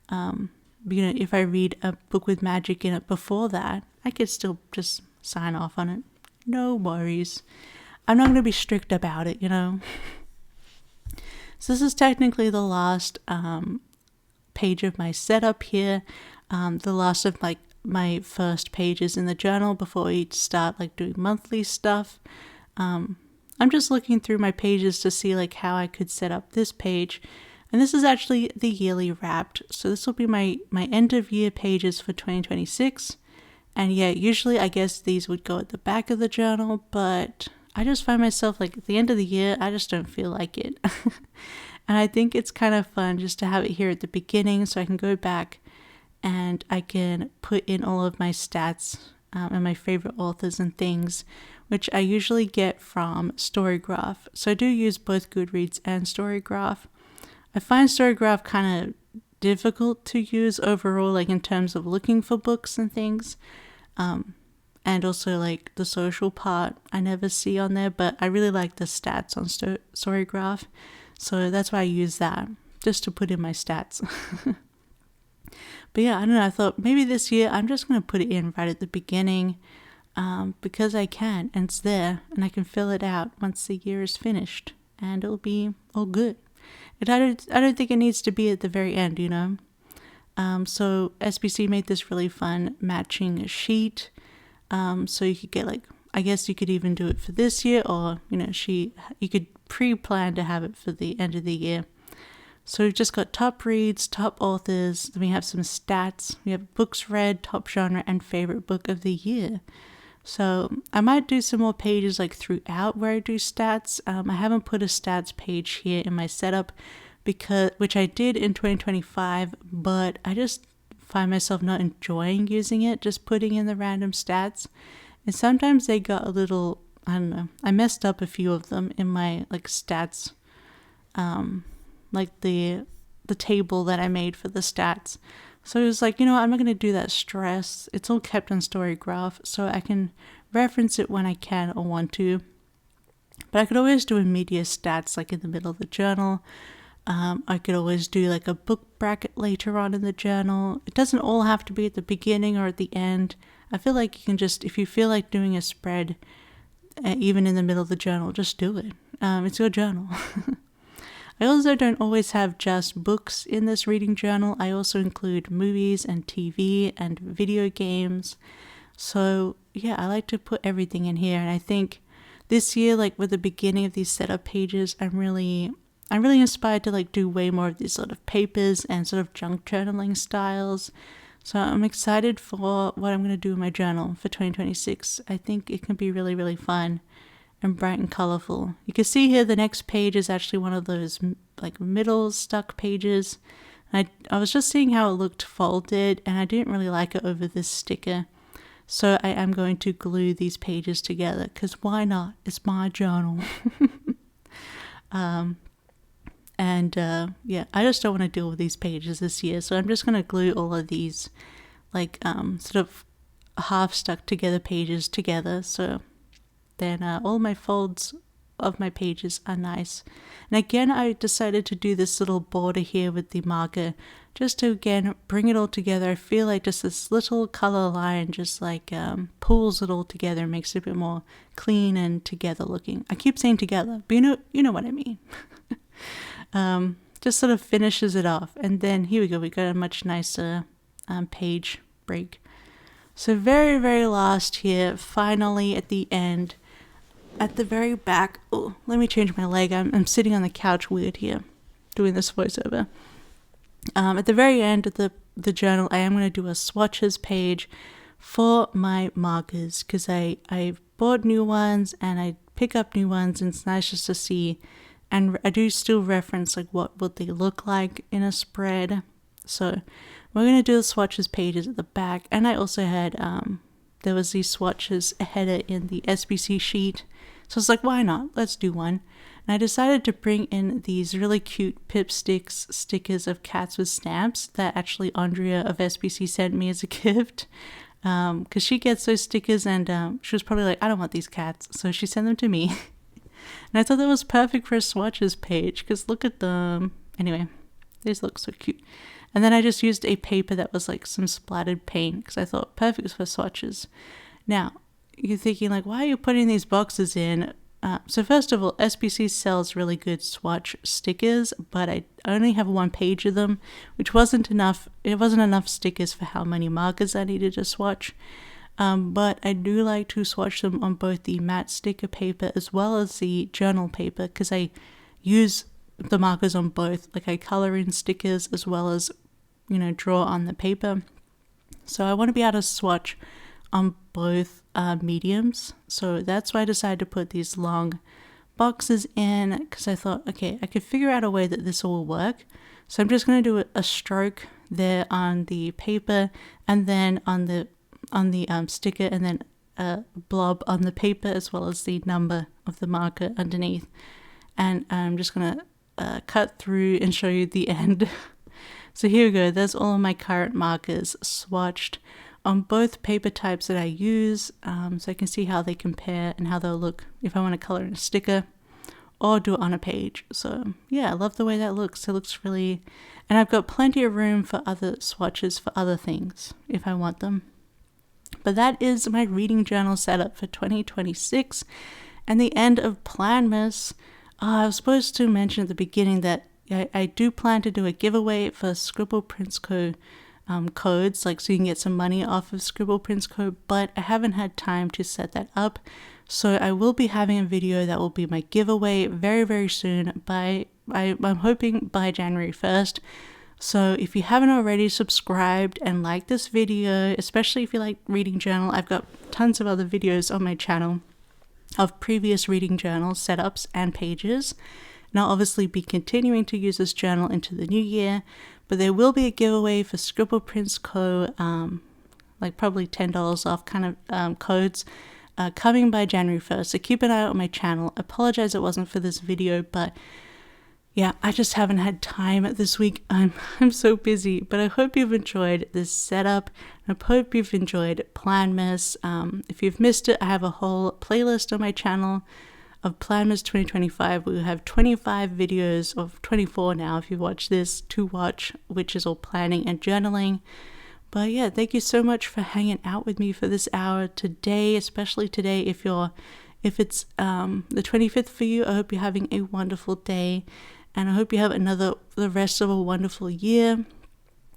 If I read a book with magic in it before that, I could still just sign off on it. No worries. I'm not going to be strict about it, So this is technically the last page of my setup here. The last of like my first pages in the journal before we start like doing monthly stuff. I'm just looking through my pages to see like how I could set up this page. And this is actually the yearly wrapped. So this will be my end of year pages for 2026. And yeah, usually I guess these would go at the back of the journal, but I just find myself like at the end of the year, I just don't feel like it. And I think it's kind of fun just to have it here at the beginning so I can go back and I can put in all of my stats and my favorite authors and things, which I usually get from Storygraph. So I do use both Goodreads and Storygraph. I find Storygraph kind of difficult to use overall, like in terms of looking for books and things. And also like the social part I never see on there, but I really like the stats on Storygraph. So that's why I use that, just to put in my stats. But yeah, I don't know, I thought maybe this year I'm just going to put it in right at the beginning because I can, and it's there, and I can fill it out once the year is finished, and it'll be all good. I don't think it needs to be at the very end, you know. So SBC made this really fun matching sheet. So you could get like, I guess you could even do it for this year, or you know, you could pre-plan to have it for the end of the year. So we've just got top reads, top authors, then we have some stats, we have books read, top genre, and favorite book of the year. So I might do some more pages like throughout where I do stats. I haven't put a stats page here in my setup which I did in 2025, but I just find myself not enjoying using it, just putting in the random stats. And sometimes they got a little, I don't know, I messed up a few of them in my like stats, like the table that I made for the stats. So it was like, you know what, I'm not going to do that stress. It's all kept on Storygraph, so I can reference it when I can or want to. But I could always do immediate stats like in the middle of the journal. I could always do like a book bracket later on in the journal. It doesn't all have to be at the beginning or at the end. I feel like you can just, if you feel like doing a spread, even in the middle of the journal, just do it. It's your journal. I also don't always have just books in this reading journal. I also include movies and TV and video games. So yeah, I like to put everything in here. And I think this year, like with the beginning of these setup pages, I'm really inspired to like do way more of these sort of papers and sort of junk journaling styles. So I'm excited for what I'm going to do in my journal for 2026. I think it can be really, really fun and bright and colorful. You can see here the next page is actually one of those like middle stuck pages. I was just seeing how it looked folded and I didn't really like it over this sticker. So I am going to glue these pages together because why not? It's my journal. Yeah, I just don't want to deal with these pages this year. So I'm just going to glue all of these like sort of half stuck together pages together. So then all my folds of my pages are nice. And again, I decided to do this little border here with the marker just to again bring it all together. I feel like just this little color line just like pulls it all together, makes it a bit more clean and together looking. I keep saying together, but you know what I mean. Just sort of finishes it off. And then here we go, we got a much nicer page break. So very, very last here, finally at the end, at the very back. Oh, let me change my leg. I'm sitting on the couch weird here doing this voiceover. At the very end of the journal, I am going to do a swatches page for my markers because I bought new ones and I pick up new ones, and it's nice just to see. And I do still reference like what would they look like in a spread. So we're going to do the swatches pages at the back. And I also had, there was these swatches header in the SBC sheet. So it's like, why not? Let's do one. And I decided to bring in these really cute Pipsticks stickers of cats with snaps that actually Andrea of SBC sent me as a gift. Because she gets those stickers and she was probably like, I don't want these cats. So she sent them to me. And I thought that was perfect for a swatches page because look at them. Anyway, these look so cute. And then I just used a paper that was like some splattered paint because I thought perfect for swatches. Now, you're thinking like, why are you putting these boxes in? So first of all, SBC sells really good swatch stickers, but I only have one page of them, which wasn't enough. It wasn't enough stickers for how many markers I needed to swatch. But I do like to swatch them on both the matte sticker paper as well as the journal paper because I use the markers on both. Like I color in stickers as well as, draw on the paper. So I want to be able to swatch on both mediums. So that's why I decided to put these long boxes in, because I thought, okay, I could figure out a way that this will work. So I'm just going to do a stroke there on the paper, and then on the sticker, and then a blob on the paper, as well as the number of the marker underneath. And I'm just going to cut through and show you the end. So here we go. There's all of my current markers swatched on both paper types that I use, so I can see how they compare and how they'll look if I want to color in a sticker or do it on a page. So yeah, I love the way that looks. It looks really, and I've got plenty of room for other swatches for other things if I want them. But that is my reading journal setup for 2026 and the end of Planmas. I was supposed to mention at the beginning that I do plan to do a giveaway for Scribble Prints Co codes, like so you can get some money off of Scribble Prints Co, but I haven't had time to set that up. So I will be having a video that will be my giveaway very, very soon, I'm hoping by January 1st. So if you haven't already subscribed and liked this video, especially if you like reading journal, I've got tons of other videos on my channel of previous reading journal setups and pages. And I'll obviously be continuing to use this journal into the new year, but there will be a giveaway for Scribble Prints Co, like probably $10 off kind of codes coming by January 1st. So keep an eye out on my channel. I apologize it wasn't for this video, but yeah, I just haven't had time this week. I'm so busy, but I hope you've enjoyed this setup. I hope you've enjoyed Planmas. If you've missed it, I have a whole playlist on my channel of Planmas 2025. We have 25 videos, of 24 now if you watch this, to watch, which is all planning and journaling. But yeah, thank you so much for hanging out with me for this hour today, especially today. If it's the 25th for you, I hope you're having a wonderful day. And I hope you have the rest of a wonderful year.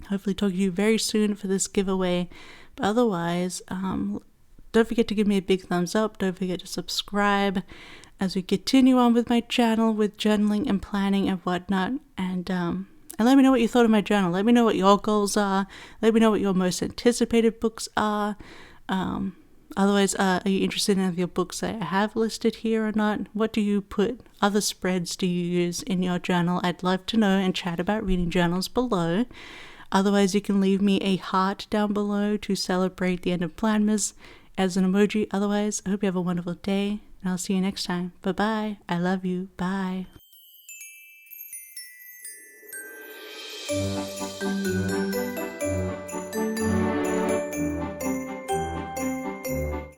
Hopefully talk to you very soon for this giveaway. But otherwise, don't forget to give me a big thumbs up. Don't forget to subscribe as we continue on with my channel with journaling and planning and whatnot. And let me know what you thought of my journal. Let me know what your goals are. Let me know what your most anticipated books are. Otherwise, are you interested in any of your books that I have listed here or not? What do you put? Other spreads do you use in your journal? I'd love to know, and chat about reading journals below. Otherwise, you can leave me a heart down below to celebrate the end of Planmas as an emoji. Otherwise, I hope you have a wonderful day, and I'll see you next time. Bye-bye. I love you. Bye.